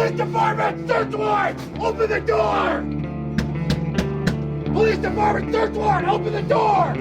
Police department, search warrant! Open the door! Police department, search warrant! Open the door!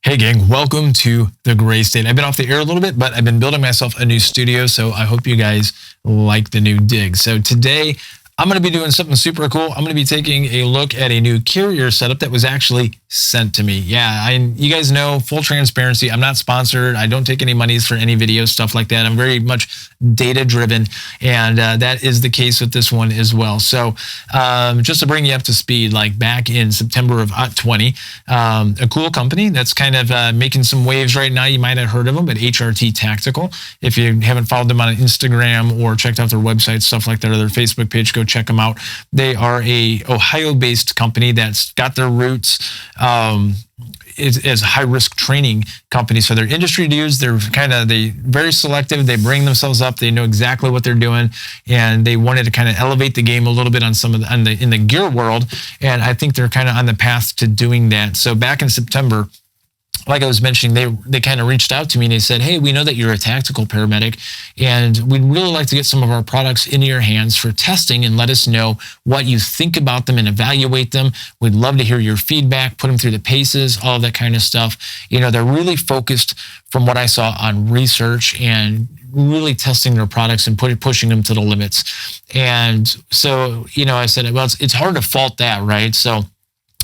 Hey gang, welcome to the Gray State. I've been off the air a little bit, but I've been building myself a new studio, so I hope you guys like the new dig. So today, I'm going to be doing something super cool. I'm going to be taking a look at a new carrier setup that was actually sent to me. Yeah, you guys know, full transparency, I'm not sponsored. I don't take any monies for any video, stuff like that. I'm very much data driven, and that is the case with this one as well. So just to bring you up to speed, like back in September of 20, a cool company that's kind of making some waves right now. You might have heard of them, but HRT Tactical. If you haven't followed them on Instagram or checked out their website, stuff like that, or their Facebook page, go check them out. They are a Ohio-based company that's got their roots is a high-risk training company. So they're industry dudes. They're very selective. They bring themselves up. They know exactly what they're doing, and they wanted to kind of elevate the game a little bit on some of in the gear world. And I think they're kind of on the path to doing that. So back in September, like I was mentioning, they kind of reached out to me and they said, hey, we know that you're a tactical paramedic, and we'd really like to get some of our products into your hands for testing and let us know what you think about them and evaluate them. We'd love to hear your feedback, put them through the paces, all of that kind of stuff. You know, they're really focused, from what I saw, on research and really testing their products and pushing them to the limits. And so, you know, I said, well, it's hard to fault that, right? So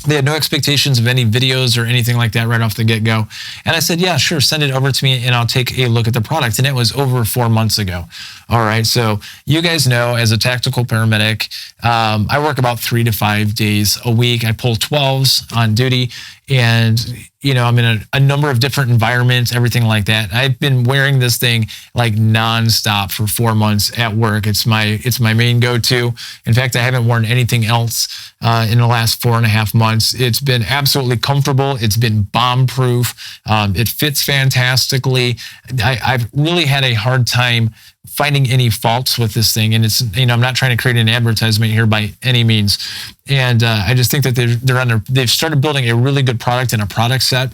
they had no expectations of any videos or anything like that right off the get-go. And I said, yeah, sure, send it over to me and I'll take a look at the product. And it was over 4 months ago. All right, so you guys know, as a tactical paramedic, I work about 3 to 5 days a week. I pull 12s on duty, and you know, I'm in a number of different environments, everything like that. I've been wearing this thing like nonstop for 4 months at work. It's my main go-to. In fact, I haven't worn anything else in the last 4.5 months. It's been absolutely comfortable. It's been bomb-proof. It fits fantastically. I've really had a hard time finding any faults with this thing. And it's, you know, I'm not trying to create an advertisement here by any means. And I just think that they've started building a really good product and a product set.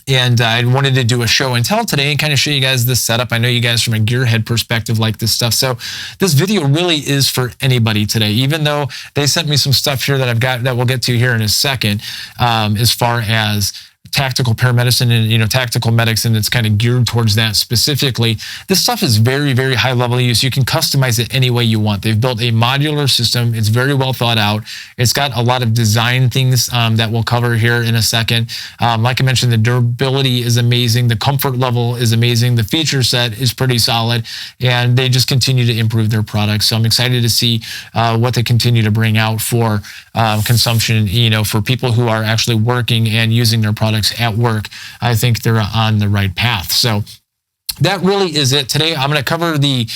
And I wanted to do a show and tell today and kind of show you guys this setup. I know you guys from a gearhead perspective like this stuff. So this video really is for anybody today, even though they sent me some stuff here that I've got that we'll get to here in a second, as far as tactical paramedicine and, you know, tactical medics, and it's kind of geared towards that specifically. This stuff is very, very high level use. You can customize it any way you want. They've built a modular system. It's very well thought out. It's got a lot of design things that we'll cover here in a second. Like I mentioned, the durability is amazing. The comfort level is amazing. The feature set is pretty solid, and they just continue to improve their products. So I'm excited to see what they continue to bring out for consumption, you know, for people who are actually working and using their products at work. I think they're on the right path. So that really is it. Today, I'm going to cover the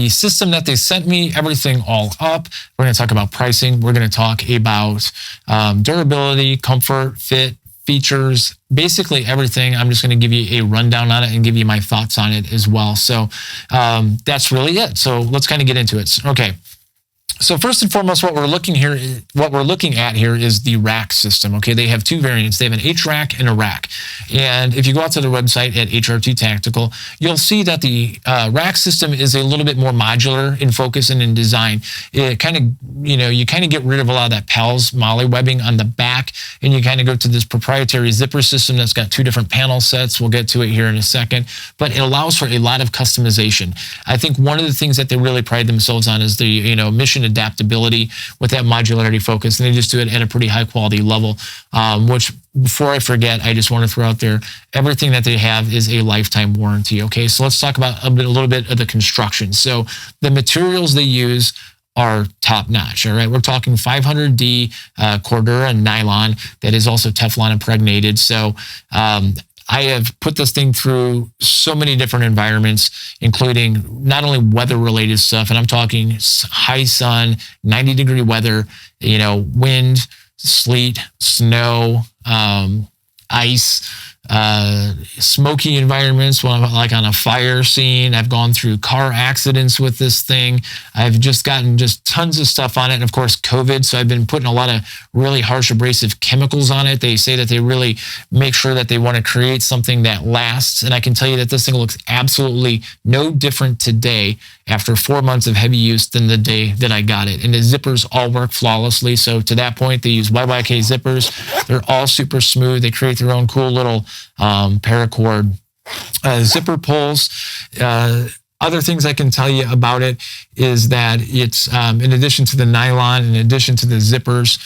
system that they sent me, everything all up. We're going to talk about pricing. We're going to talk about durability, comfort, fit, features, basically everything. I'm just going to give you a rundown on it and give you my thoughts on it as well. So that's really it. So let's kind of get into it. Okay. So first and foremost, what we're looking at here is the RAC system. Okay, they have two variants. They have an HRAC and a RAC. And if you go out to their website at HRT Tactical, you'll see that the RAC system is a little bit more modular in focus and in design. It kind of, you know, you kind of get rid of a lot of that PALS MOLLE webbing on the back, and you kind of go to this proprietary zipper system that's got 2 different panel sets. We'll get to it here in a second, but it allows for a lot of customization. I think one of the things that they really pride themselves on is the, you know, mission adaptability with that modularity focus, and they just do it at a pretty high quality level, which, before I forget, I just want to throw out there, everything that they have is a lifetime warranty. Okay, so let's talk about a little bit of the construction. So the materials they use are top notch. All right, we're talking 500D Cordura nylon that is also Teflon impregnated. So I have put this thing through so many different environments, including not only weather related stuff, and I'm talking high sun, 90-degree weather, wind, sleet, snow, ice, smoky environments when I'm like on a fire scene. I've gone through car accidents with this thing. I've just gotten tons of stuff on it. And of course, COVID. So I've been putting a lot of really harsh abrasive chemicals on it. They say that they really make sure that they want to create something that lasts. And I can tell you that this thing looks absolutely no different today after 4 months of heavy use than the day that I got it. And the zippers all work flawlessly. So to that point, they use YYK zippers. They're all super smooth. They create their own cool little paracord zipper pulls. Other things I can tell you about it is that it's, in addition to the nylon, in addition to the zippers,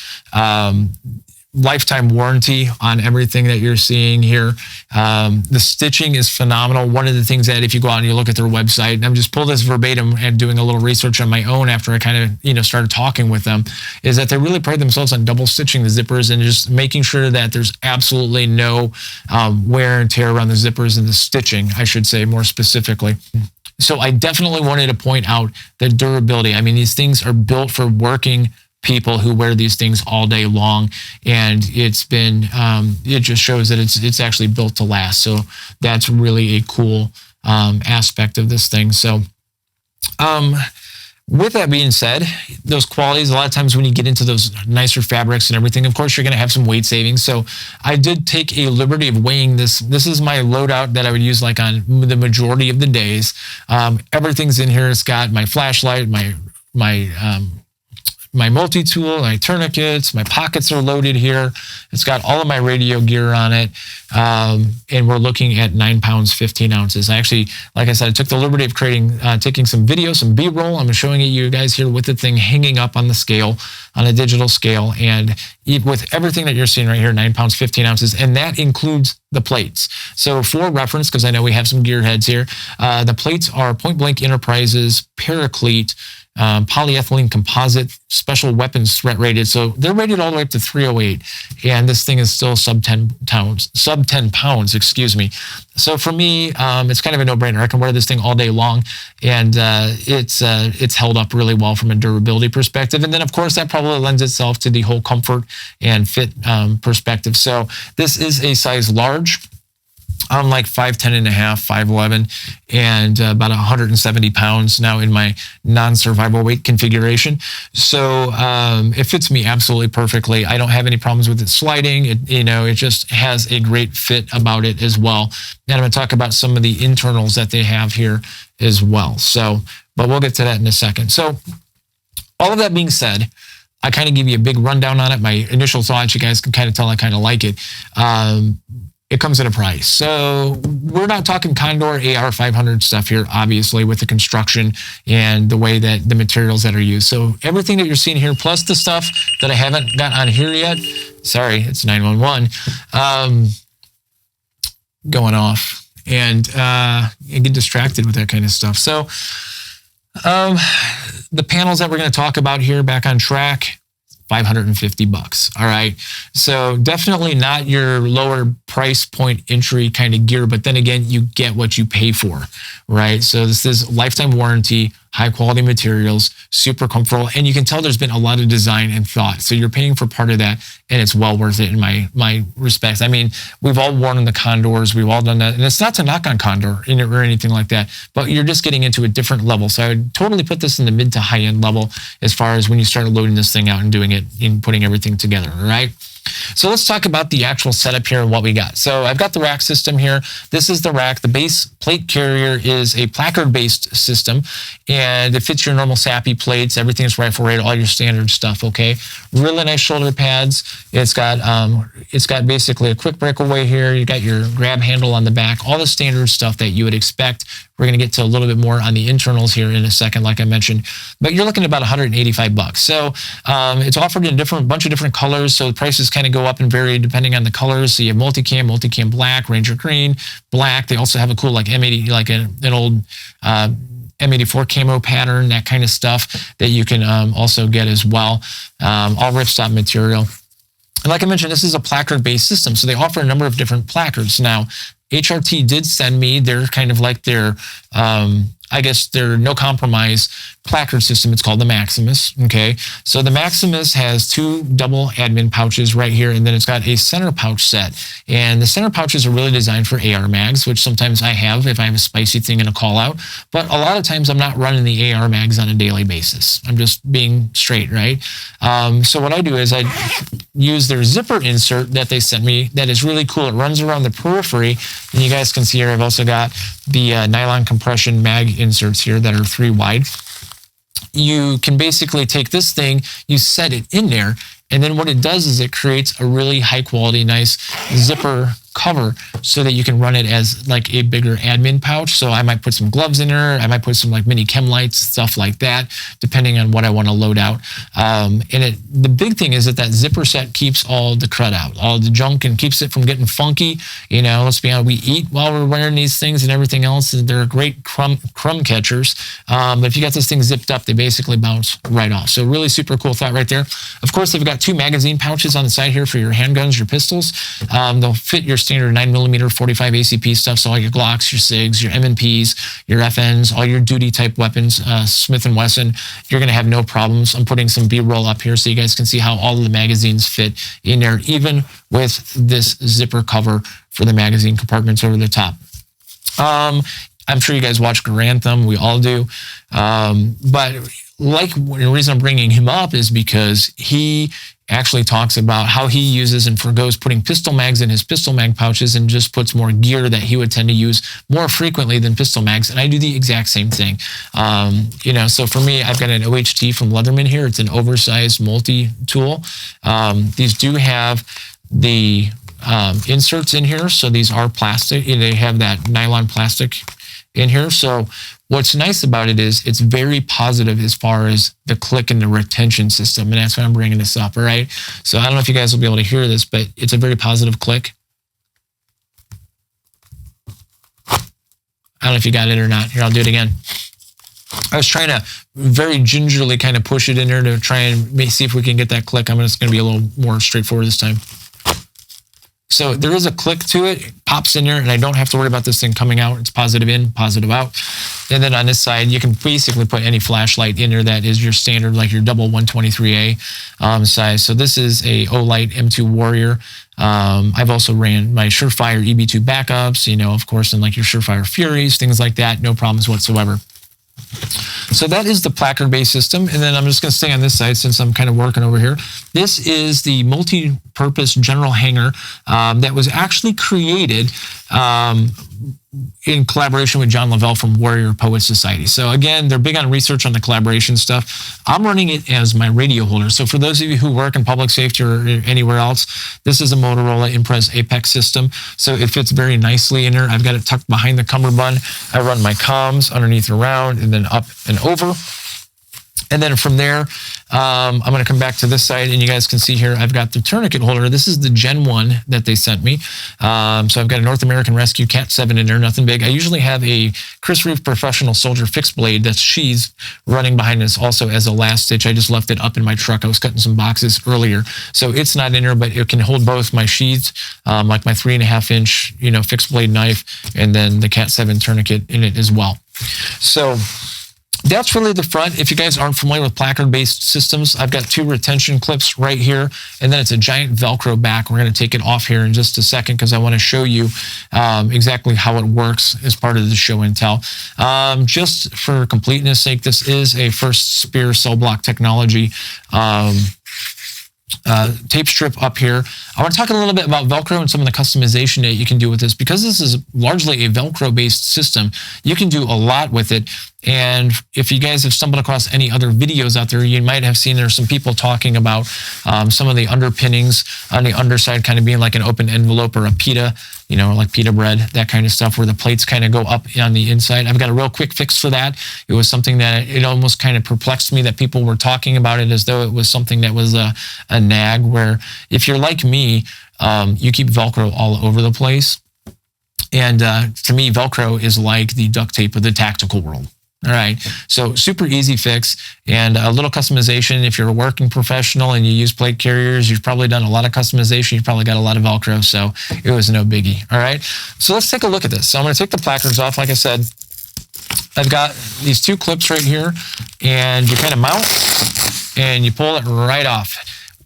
lifetime warranty on everything that you're seeing here. The stitching is phenomenal. One of the things that if you go out and you look at their website, and I'm just pulled this verbatim and doing a little research on my own after I kind of, started talking with them, is that they really pride themselves on double stitching the zippers and just making sure that there's absolutely no wear and tear around the zippers and the stitching, I should say more specifically. So I definitely wanted to point out the durability. I mean, these things are built for working people who wear these things all day long, and it's been it just shows that it's actually built to last. So that's really a cool aspect of this thing. So with that being said, those qualities, a lot of times when you get into those nicer fabrics and everything, of course, you're going to have some weight savings. So I did take a liberty of weighing this. This is my loadout that I would use like on the majority of the days. Everything's in here. It's got my flashlight, my multi-tool, my tourniquets, my pockets are loaded here. It's got all of my radio gear on it. And we're looking at 9 pounds, 15 ounces. I actually, like I said, I took the liberty of taking some video, some B-roll. I'm showing it you guys here with the thing hanging up on the scale, on a digital scale. And with everything that you're seeing right here, 9 pounds, 15 ounces, and that includes the plates. So for reference, because I know we have some gearheads here, the plates are Point Blank Enterprises Paraclete polyethylene composite special weapons threat rated. So they're rated all the way up to 308, and this thing is still sub 10 pounds, excuse me. So for me, it's kind of a no-brainer. I can wear this thing all day long, and it's held up really well from a durability perspective. And then of course that probably lends itself to the whole comfort and fit perspective. So this is a size large. I'm like 5'10 and a half, 5'11, and about 170 pounds now in my non-survival weight configuration. So it fits me absolutely perfectly. I don't have any problems with it sliding. It just has a great fit about it as well. And I'm going to talk about some of the internals that they have here as well. So, but we'll get to that in a second. So all of that being said, I kind of give you a big rundown on it. My initial thoughts, you guys can kind of tell I kind of like it. It comes at a price. So we're not talking Condor AR500 stuff here, obviously, with the construction and the way that the materials that are used. So everything that you're seeing here, plus the stuff that I haven't got on here yet, sorry, it's 911, going off. And you get distracted with that kind of stuff. So the panels that we're going to talk about here, back on track, $550. All right. So definitely not your lower price point entry kind of gear, but then again, you get what you pay for, right? So this is lifetime warranty, high quality materials, super comfortable. And you can tell there's been a lot of design and thought. So you're paying for part of that, and it's well worth it in my respects. I mean, we've all worn the Condors. We've all done that. And it's not to knock on Condor or anything like that, but you're just getting into a different level. So I would totally put this in the mid to high end level as far as when you start loading this thing out and doing it and putting everything together, all right? So let's talk about the actual setup here and what we got. So I've got the rack system here. This is the rack. The base plate carrier is a placard-based system, and it fits your normal SAPI plates. Everything is rifle rated, all your standard stuff, okay? Really nice shoulder pads. It's got basically a quick breakaway here. You got your grab handle on the back, all the standard stuff that you would expect. We're going to get to a little bit more on the internals here in a second, like I mentioned, but you're looking at about $185. So it's offered in a bunch of different colors. So the prices kind of go up and vary depending on the colors. So you have multicam black, Ranger green, black. They also have a cool like M80, like an old M84 camo pattern, that kind of stuff that you can also get as well. All ripstop material. And like I mentioned, this is a placard-based system, so they offer a number of different placards. Now, HRT did send me their kind of like their, I guess their no compromise placard system. It's called the Maximus. Okay. So the Maximus has 2 double admin pouches right here, and then it's got a center pouch set. And the center pouches are really designed for AR mags, which sometimes I have if I have a spicy thing in a call out. But a lot of times I'm not running the AR mags on a daily basis. I'm just being straight, right? So what I do is I use their zipper insert that they sent me that is really cool. It runs around the periphery, and you guys can see here I've also got the nylon compression mag inserts here that are 3 wide. You can basically take this thing, you set it in there, and then what it does is it creates a really high quality, nice zipper cover so that you can run it as like a bigger admin pouch. So I might put some gloves in there. I might put some like mini chem lights, stuff like that, depending on what I want to load out. And the big thing is that zipper set keeps all the crud out, all the junk, and keeps it from getting funky. You know, let's be honest, we eat while we're wearing these things and everything else. They're great crumb catchers. But if you got this thing zipped up, they basically bounce right off. So really super cool thought right there. Of course, they've got 2 magazine pouches on the side here for your handguns, your pistols. They'll fit your standard 9mm 45 ACP stuff, so all your Glocks, your SIGs, your M&Ps, your FNs, all your duty type weapons, Smith & Wesson, you're going to have no problems. I'm putting some B-roll up here so you guys can see how all of the magazines fit in there, even with this zipper cover for the magazine compartments over the top. I'm sure you guys watch Grantham, we all do, but like the reason I'm bringing him up is because he actually talks about how he uses and forgoes putting pistol mags in his pistol mag pouches and just puts more gear that he would tend to use more frequently than pistol mags. And I do the exact same thing. You know, so for me, I've got an OHT from Leatherman here. It's an oversized multi-tool. These do have the inserts in here. So these are plastic. They have that nylon plastic in here. So what's nice about it is it's very positive as far as the click and the retention system. And that's why I'm bringing this up. All right. So I don't know if you guys will be able to hear this, but it's a very positive click. I don't know if you got it or not. Here, I'll do it again. I was trying to very gingerly kind of push it in there to try and see if we can get that click. I'm just going to be a little more straightforward this time. So there is a click to it. It pops in there, and I don't have to worry about this thing coming out. It's positive in, positive out. And then on this side, you can basically put any flashlight in there that is your standard, like your double 123A size. So this is a Olight M2 Warrior. I've also ran my Surefire EB2 backups, you know, of course, and like your Surefire Furies, things like that. No problems whatsoever. So that is the placard-based system. And then I'm just going to stay on this side since I'm kind of working over here. This is the multi-purpose general hanger that was actually created in collaboration with John Lavelle from Warrior Poet Society. So again, they're big on research on the collaboration stuff. I'm running it as my radio holder. So for those of you who work in public safety or anywhere else, this is a Motorola Imprez Apex system. So it fits very nicely in there. I've got it tucked behind the cummerbund. I run my comms underneath and around and then up and over. And then from there, I'm going to come back to this side, and you guys can see here, I've got the tourniquet holder. This is the Gen 1 that they sent me. So I've got a North American Rescue Cat 7 in there, nothing big. I usually have a Chris Reeve Professional Soldier fixed blade that's sheathed running behind this also as a last stitch. I just left it up in my truck. I was cutting some boxes earlier. So it's not in there, but it can hold both my sheaths, like my 3.5-inch, you know, fixed blade knife, and then the Cat 7 tourniquet in it as well. So that's really the front. If you guys aren't familiar with placard-based systems, I've got 2 retention clips right here, and then it's a giant Velcro back. We're going to take it off here in just a second because I want to show you exactly how it works as part of the show and tell. Just for completeness sake, this is a First Spear cell block technology tape strip up here. I want to talk a little bit about Velcro and some of the customization that you can do with this. Because this is largely a Velcro-based system, you can do a lot with it. And if you guys have stumbled across any other videos out there, you might have seen there's some people talking about some of the underpinnings on the underside kind of being like an open envelope or a pita, you know, like pita bread, that kind of stuff, where the plates kind of go up on the inside. I've got a real quick fix for that. It was something that it almost kind of perplexed me that people were talking about it as though it was something that was a nag, where if you're like me, you keep Velcro all over the place. And to me, Velcro is like the duct tape of the tactical world. All right, so super easy fix and a little customization. If you're a working professional and you use plate carriers, you've probably done a lot of customization. You've probably got a lot of Velcro, so it was no biggie. All right, so let's take a look at this. So I'm going to take the placards off. Like I said, I've got these two clips right here, and you kind of mount and you pull it right off.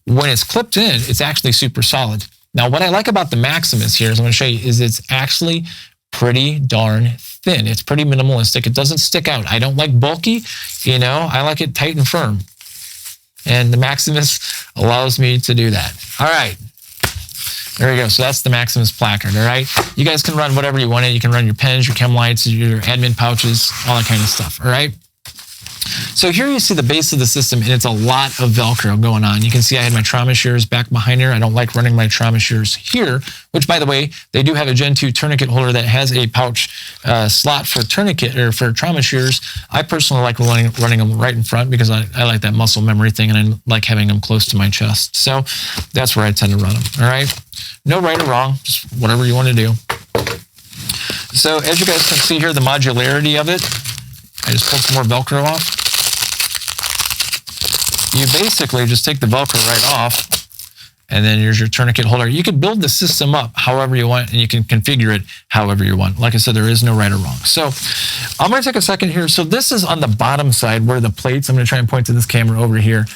When it's clipped in, it's actually super solid. Now, what I like about the Maximus here is I'm going to show you is it's actually pretty darn thin. It's pretty minimalistic. It doesn't stick out. I don't like bulky, you know, I like it tight and firm. And the Maximus allows me to do that. All right. There you go. So that's the Maximus placard. All right. You guys can run whatever you want. You can run your pens, your chem lights, your admin pouches, all that kind of stuff. All right. So here you see the base of the system, and it's a lot of Velcro going on. You can see I had my trauma shears back behind here. I don't like running my trauma shears here, which, by the way, they do have a Gen 2 tourniquet holder that has a pouch slot for tourniquet or for trauma shears. I personally like running them right in front because I like that muscle memory thing, and I like having them close to my chest. So that's where I tend to run them. All right. No right or wrong, just whatever you want to do. So as you guys can see here, the modularity of it, I just pulled some more Velcro off. You basically just take the Velcro right off, and then here's your tourniquet holder. You can build the system up however you want, and you can configure it however you want. Like I said, there is no right or wrong. So I'm going to take a second here. So this is on the bottom side where the plates, I'm going to try and point to this camera over here.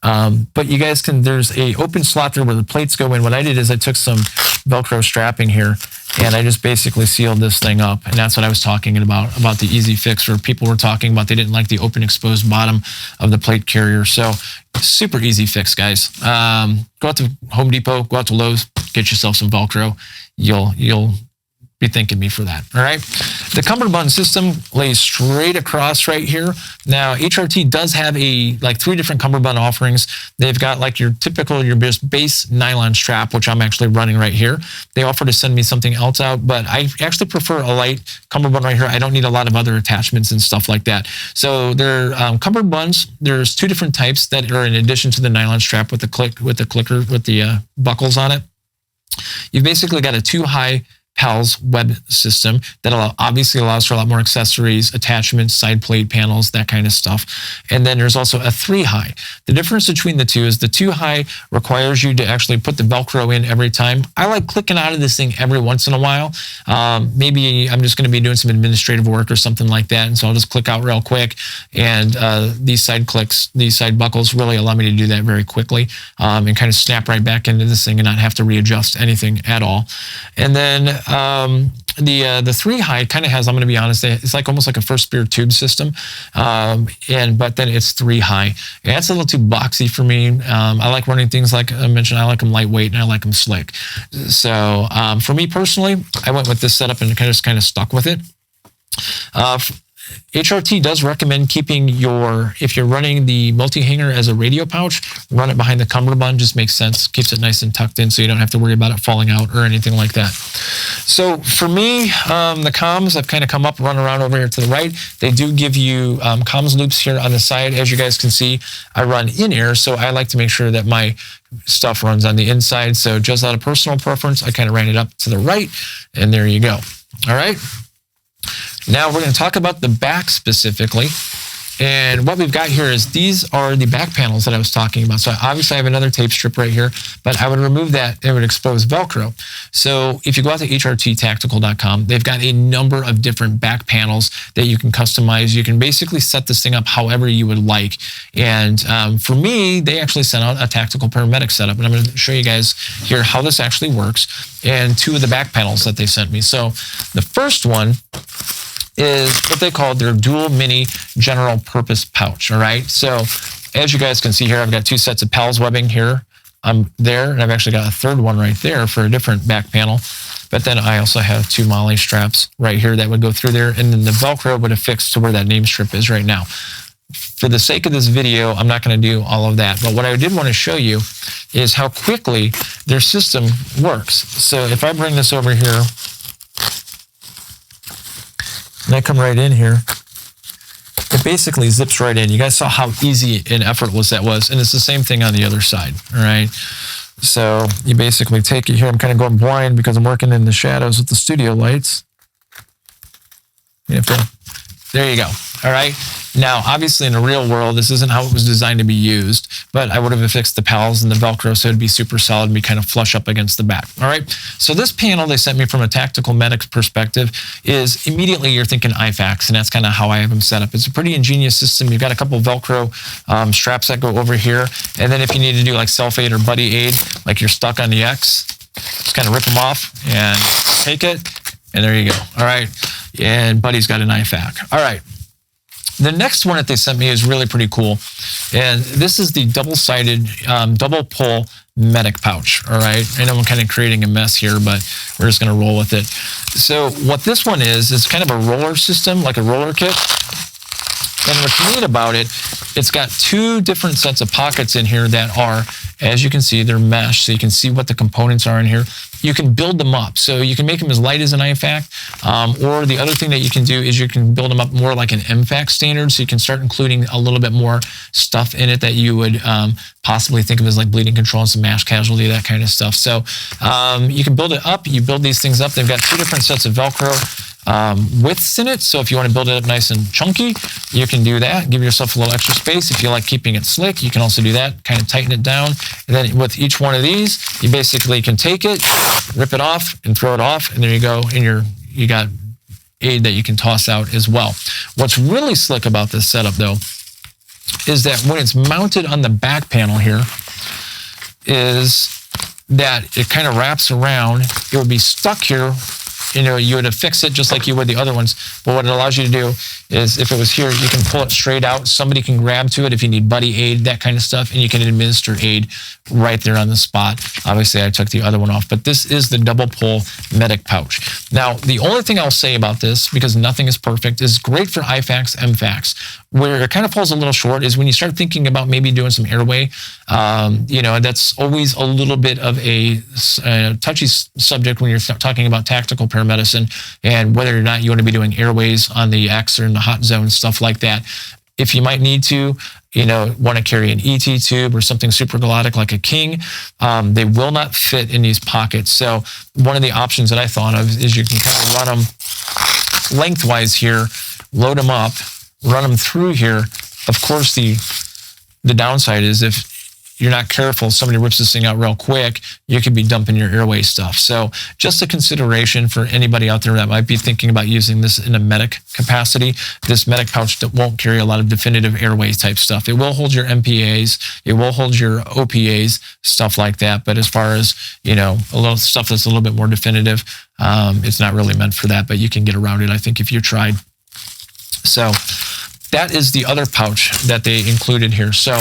But you guys can, there's a open slot there where the plates go in. What I did is I took some Velcro strapping here, and I just basically sealed this thing up. And that's what I was talking about the easy fix, where people were talking about they didn't like the open exposed bottom of the plate carrier. So super easy fix, guys. Go out to Home Depot, go out to Lowe's, get yourself some Velcro. You'll be thanking me for that. All right. The Cumberbund system lays straight across right here. Now, HRT does have like 3 different Cumberbund offerings. They've got like your typical, your base nylon strap, which I'm actually running right here. They offer to send me something else out, but I actually prefer a light Cumberbund right here. I don't need a lot of other attachments and stuff like that. So they're Cumberbunds. There's 2 different types that are in addition to the nylon strap with the buckles on it. You've basically got a 2-high PALS web system that obviously allows for a lot more accessories, attachments, side plate panels, that kind of stuff. And then there's also a 3-high. The difference between the two is the 2-high requires you to actually put the Velcro in every time. I like clicking out of this thing every once in a while. Maybe I'm just going to be doing some administrative work or something like that. And so I'll just click out real quick. And these side clicks, these side buckles really allow me to do that very quickly and kind of snap right back into this thing and not have to readjust anything at all. And then the 3-high kind of has, I'm going to be honest, it's like almost like a first spear tube system, but then it's 3-high. Yeah, it's a little too boxy for me. I like running things like I mentioned. I like them lightweight and I like them slick. So for me personally, I went with this setup and kind of stuck with it. HRT does recommend keeping if you're running the multi-hanger as a radio pouch, run it behind the Cumberbund. Just makes sense. Keeps it nice and tucked in so you don't have to worry about it falling out or anything like that. So for me, the comms, I've kind of come up, run around over here to the right. They do give you comms loops here on the side. As you guys can see, I run in-ear, so I like to make sure that my stuff runs on the inside. So just out of personal preference, I kind of ran it up to the right, and there you go. All right. Now we're going to talk about the back specifically. And what we've got here is these are the back panels that I was talking about. So obviously I have another tape strip right here, but I would remove that. It would expose Velcro. So if you go out to HRTtactical.com, they've got a number of different back panels that you can customize. You can basically set this thing up however you would like. And for me, they actually sent out a tactical paramedic setup. And I'm going to show you guys here how this actually works and 2 of the back panels that they sent me. So the first one is what they call their dual mini general purpose pouch. All right. So as you guys can see here, I've got 2 sets of PALS webbing here. I'm there, and I've actually got a 3rd one right there for a different back panel. But then I also have 2 MOLLE straps right here that would go through there, and then the Velcro would affix to where that name strip is right now. For the sake of this video, I'm not going to do all of that. But what I did want to show you is how quickly their system works. So if I bring this over here, and I come right in here, it basically zips right in. You guys saw how easy and effortless that was. And it's the same thing on the other side, all right? So you basically take it here. I'm kind of going blind because I'm working in the shadows with the studio lights. You have to There you go. All right. Now, obviously in the real world, this isn't how it was designed to be used, but I would have affixed the pals and the Velcro so it'd be super solid and be kind of flush up against the back. All right. So this panel they sent me from a tactical medic perspective is immediately you're thinking IFAKs, and that's kind of how I have them set up. It's a pretty ingenious system. You've got a couple of Velcro straps that go over here. And then if you need to do like self-aid or buddy aid, like you're stuck on the X, just kind of rip them off and take it. And there you go. All right. And Buddy's got an IFAK. All right. The next one that they sent me is really pretty cool. And this is the double-sided, double pull medic pouch. All right. I know I'm kind of creating a mess here, but we're just going to roll with it. So what this one is kind of a roller system, like a roller kit. And what's neat about it, it's got two different sets of pockets in here that are, as you can see, they're mesh, so you can see what the components are in here. You can build them up. So you can make them as light as an IFAK, or the other thing that you can do is you can build them up more like an MFAK standard, so you can start including a little bit more stuff in it that you would possibly think of as like bleeding control and some mass casualty, that kind of stuff. So you can build it up. You build these things up. They've got two different sets of Velcro widths in it. So if you want to build it up nice and chunky, you can do that. Give yourself a little extra space. If you like keeping it slick, you can also do that. Kind of tighten it down. And then with each one of these, you basically can take it, rip it off, and throw it off. And there you go. And you got aid that you can toss out as well. What's really slick about this setup, though, is that when it's mounted on the back panel here, is that it kind of wraps around. It would be stuck here. You know, you would affix it just like you would the other ones. But what it allows you to do is if it was here, you can pull it straight out. Somebody can grab to it if you need buddy aid, that kind of stuff, and you can administer aid right there on the spot. Obviously, I took the other one off, but this is the double pull medic pouch. Now, the only thing I'll say about this, because nothing is perfect, is great for IFAKs, MFAKs. Where it kind of falls a little short is when you start thinking about maybe doing some airway. You know, that's always a little bit of a touchy subject when you're talking about tactical paramedicine and whether or not you want to be doing airways on the X or in the hot zone, stuff like that. If you might need to, you know, want to carry an ET tube or something super galactic like a King, they will not fit in these pockets. So one of the options that I thought of is you can kind of run them lengthwise here, load them up, run them through here. Of course, the downside is if you're not careful, somebody rips this thing out real quick, you could be dumping your airway stuff. So just a consideration for anybody out there that might be thinking about using this in a medic capacity. This medic pouch that won't carry a lot of definitive airway type stuff. It will hold your MPAs, it will hold your OPAs, stuff like that. But as far as, you know, a little stuff that's a little bit more definitive, it's not really meant for that, but you can get around it, I think, if you tried. So that is the other pouch that they included here. So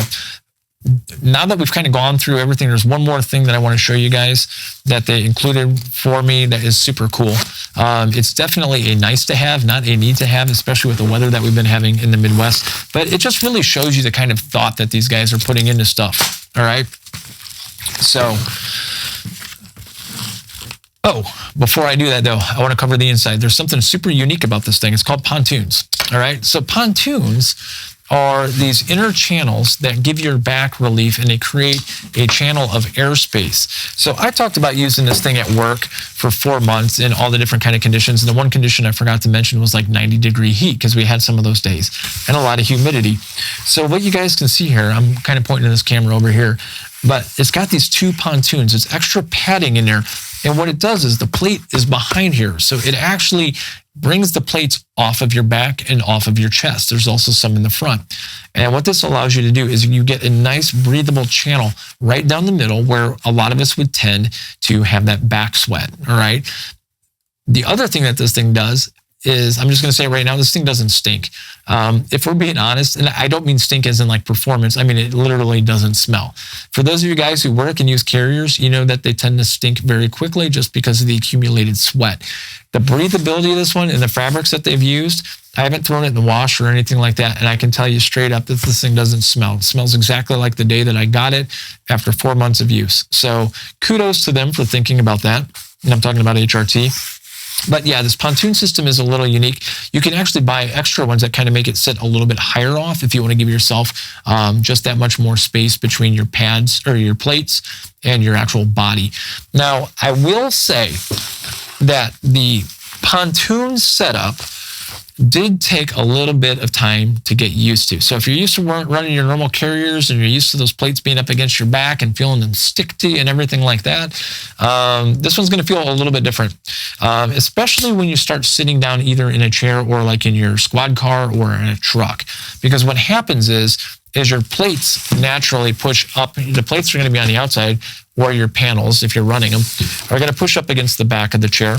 now that we've kind of gone through everything, there's one more thing that I want to show you guys that they included for me that is super cool. It's definitely a nice to have, not a need to have, especially with the weather that we've been having in the Midwest. But it just really shows you the kind of thought that these guys are putting into stuff. All right. So, before I do that though, I want to cover the inside. There's something super unique about this thing. It's called Pontoons. All right. So Pontoons are these inner channels that give your back relief, and they create a channel of airspace. So I talked about using this thing at work for 4 months in all the different kind of conditions. And the one condition I forgot to mention was like 90-degree heat, because we had some of those days, and a lot of humidity. So what you guys can see here, I'm kind of pointing to this camera over here, but it's got these two pontoons. It's extra padding in there. And what it does is the plate is behind here. So it actually brings the plates off of your back and off of your chest. There's also some in the front. And what this allows you to do is you get a nice breathable channel right down the middle where a lot of us would tend to have that back sweat, all right? The other thing that this thing does is, I'm just going to say right now, this thing doesn't stink. If we're being honest, and I don't mean stink as in like performance, I mean it literally doesn't smell. For those of you guys who work and use carriers, you know that they tend to stink very quickly just because of the accumulated sweat. The breathability of this one and the fabrics that they've used, I haven't thrown it in the wash or anything like that, and I can tell you straight up that this thing doesn't smell. It smells exactly like the day that I got it after 4 months of use. So kudos to them for thinking about that. And I'm talking about HRT. But yeah, this pontoon system is a little unique. You can actually buy extra ones that kind of make it sit a little bit higher off if you want to give yourself just that much more space between your pads or your plates and your actual body. Now, I will say that the pontoon setup did take a little bit of time to get used to. So if you're used to running your normal carriers and you're used to those plates being up against your back and feeling them stick to you and everything like that, this one's going to feel a little bit different, especially when you start sitting down either in a chair or like in your squad car or in a truck. Because what happens is your plates naturally push up. The plates are going to be on the outside, or your panels, if you're running them, are going to push up against the back of the chair.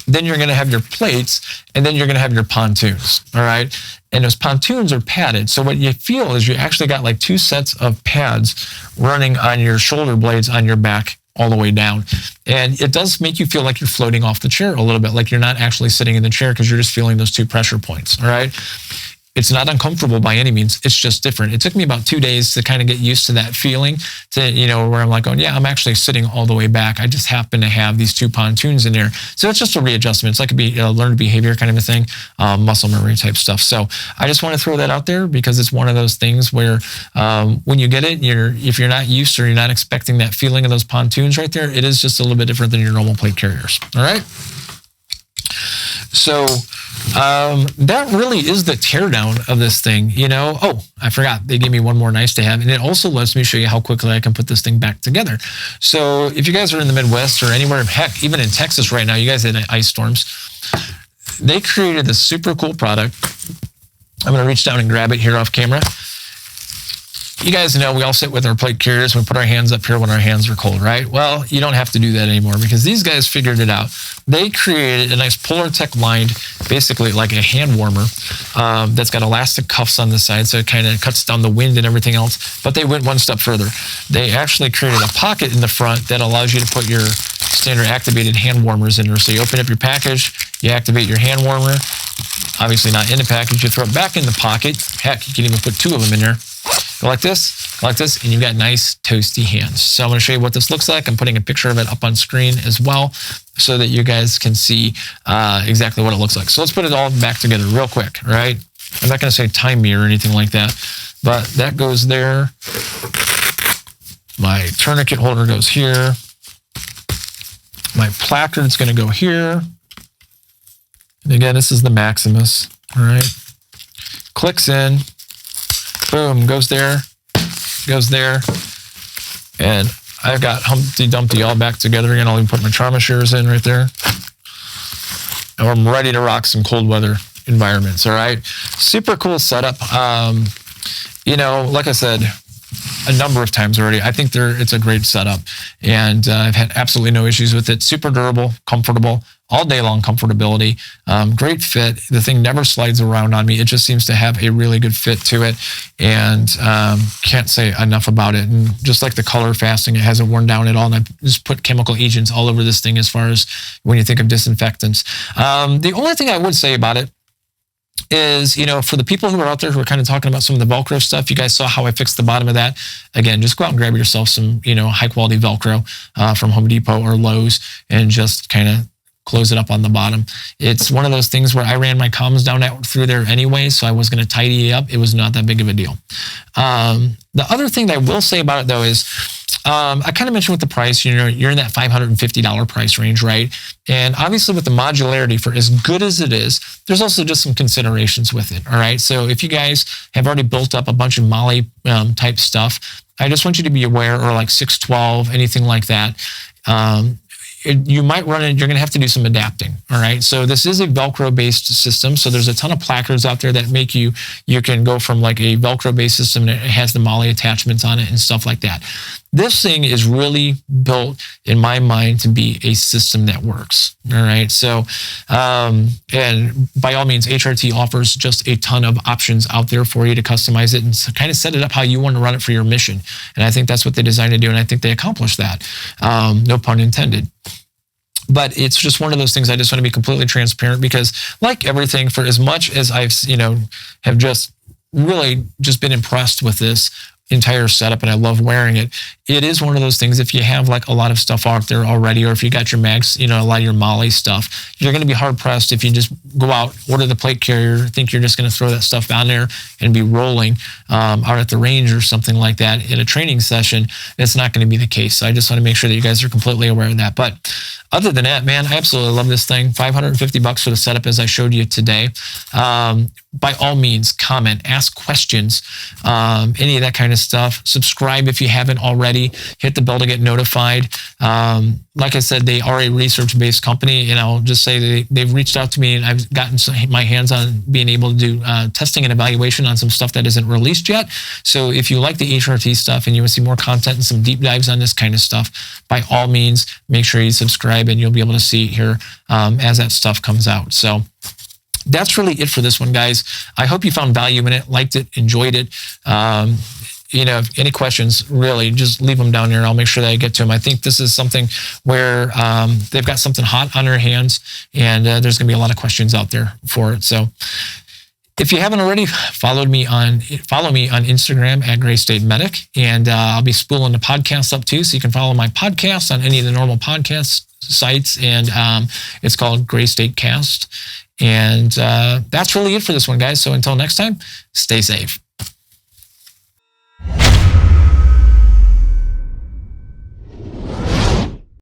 Then you're going to have your plates, and then you're going to have your pontoons, all right? And those pontoons are padded. So what you feel is you actually got like 2 sets of pads running on your shoulder blades on your back all the way down. And it does make you feel like you're floating off the chair a little bit, like you're not actually sitting in the chair because you're just feeling those 2 pressure points, all right? It's not uncomfortable by any means. It's just different. It took me about 2 days to kind of get used to that feeling, to, you know, where I'm like, oh yeah, I'm actually sitting all the way back. I just happen to have these 2 pontoons in there. So it's just a readjustment. It's like a learned behavior kind of a thing, muscle memory type stuff. So I just want to throw that out there because it's one of those things where when you get it, if you're not used to or you're not expecting that feeling of those pontoons right there, it is just a little bit different than your normal plate carriers. All right. So that really is the teardown of this thing, you know. Oh, I forgot. They gave me one more nice to have. And it also lets me show you how quickly I can put this thing back together. So if you guys are in the Midwest or anywhere, heck, even in Texas right now, you guys had ice storms. They created this super cool product. I'm going to reach down and grab it here off camera. You guys know we all sit with our plate carriers. We put our hands up here when our hands are cold, right? Well, you don't have to do that anymore because these guys figured it out. They created a nice Polartec lined, basically like a hand warmer that's got elastic cuffs on the side, so it kind of cuts down the wind and everything else. But they went one step further. They actually created a pocket in the front that allows you to put your standard activated hand warmers in there. So you open up your package, you activate your hand warmer. Obviously not in the package. You throw it back in the pocket. Heck, you can even put 2 of them in there. Go like this, and you've got nice toasty hands. So I'm going to show you what this looks like. I'm putting a picture of it up on screen as well so that you guys can see exactly what it looks like. So let's put it all back together real quick, right? I'm not going to say time me or anything like that, but that goes there. My tourniquet holder goes here. My placard's going to go here. And again, this is the Maximus, all right? Clicks in. Boom, goes there, and I've got Humpty Dumpty all back together again. I'll even put my trauma shears in right there. And I'm ready to rock some cold weather environments, all right? Super cool setup. You know, like I said a number of times already, I think it's a great setup, and I've had absolutely no issues with it. Super durable, comfortable, all day long comfortability, great fit. The thing never slides around on me. It just seems to have a really good fit to it, and can't say enough about it. And just like the color fasting, it hasn't worn down at all. And I just put chemical agents all over this thing as far as when you think of disinfectants. The only thing I would say about it is, you know, for the people who are out there who are kind of talking about some of the Velcro stuff, you guys saw how I fixed the bottom of that. Again, just go out and grab yourself some, you know, high quality Velcro from Home Depot or Lowe's and just kind of close it up on the bottom. It's one of those things where I ran my comms down through there anyway, so I was going to tidy it up. It was not that big of a deal. The other thing that I will say about it though is, I kind of mentioned with the price, you know, you're in that $550 price range, right? And obviously with the modularity, for as good as it is, there's also just some considerations with it, all right? So if you guys have already built up a bunch of Molly type stuff, I just want you to be aware, or like 612, anything like that, you might run it, you're going to have to do some adapting, all right? So this is a Velcro-based system, so there's a ton of placards out there that make you can go from like a Velcro-based system that has the Molly attachments on it and stuff like that. This thing is really built, in my mind, to be a system that works, all right? So, and by all means, HRT offers just a ton of options out there for you to customize it and kind of set it up how you want to run it for your mission. And I think that's what they designed to do, and I think they accomplished that. No pun intended. But it's just one of those things I just want to be completely transparent, because like everything, for as much as I've, you know, have just really just been impressed with this entire setup and I love wearing it, it is one of those things, if you have like a lot of stuff out there already, or if you got your mags, you know, a lot of your Molly stuff, you're going to be hard pressed if you just go out, order the plate carrier, think you're just going to throw that stuff down there and be rolling out at the range or something like that in a training session. It's not going to be the case. So I just want to make sure that you guys are completely aware of that. But other than that, man, I absolutely love this thing. $550 for the setup as I showed you today. By all means, comment, ask questions, any of that kind of stuff. Subscribe if you haven't already. Hit the bell to get notified. Like I said, they are a research-based company, and I'll just say they've reached out to me, and I've gotten my hands on being able to do testing and evaluation on some stuff that isn't released yet. So if you like the HRT stuff and you want to see more content and some deep dives on this kind of stuff, by all means, make sure you subscribe, and you'll be able to see it here as that stuff comes out. So that's really it for this one, guys. I hope you found value in it, liked it, enjoyed it. You know, any questions, really, just leave them down here and I'll make sure that I get to them. I think this is something where they've got something hot on their hands, and there's going to be a lot of questions out there for it. So if you haven't already, follow me on Instagram at Gray State Medic, and I'll be spooling the podcast up too, so you can follow my podcast on any of the normal podcast sites, and it's called Gray State Cast. And that's really it for this one, guys. So until next time, stay safe.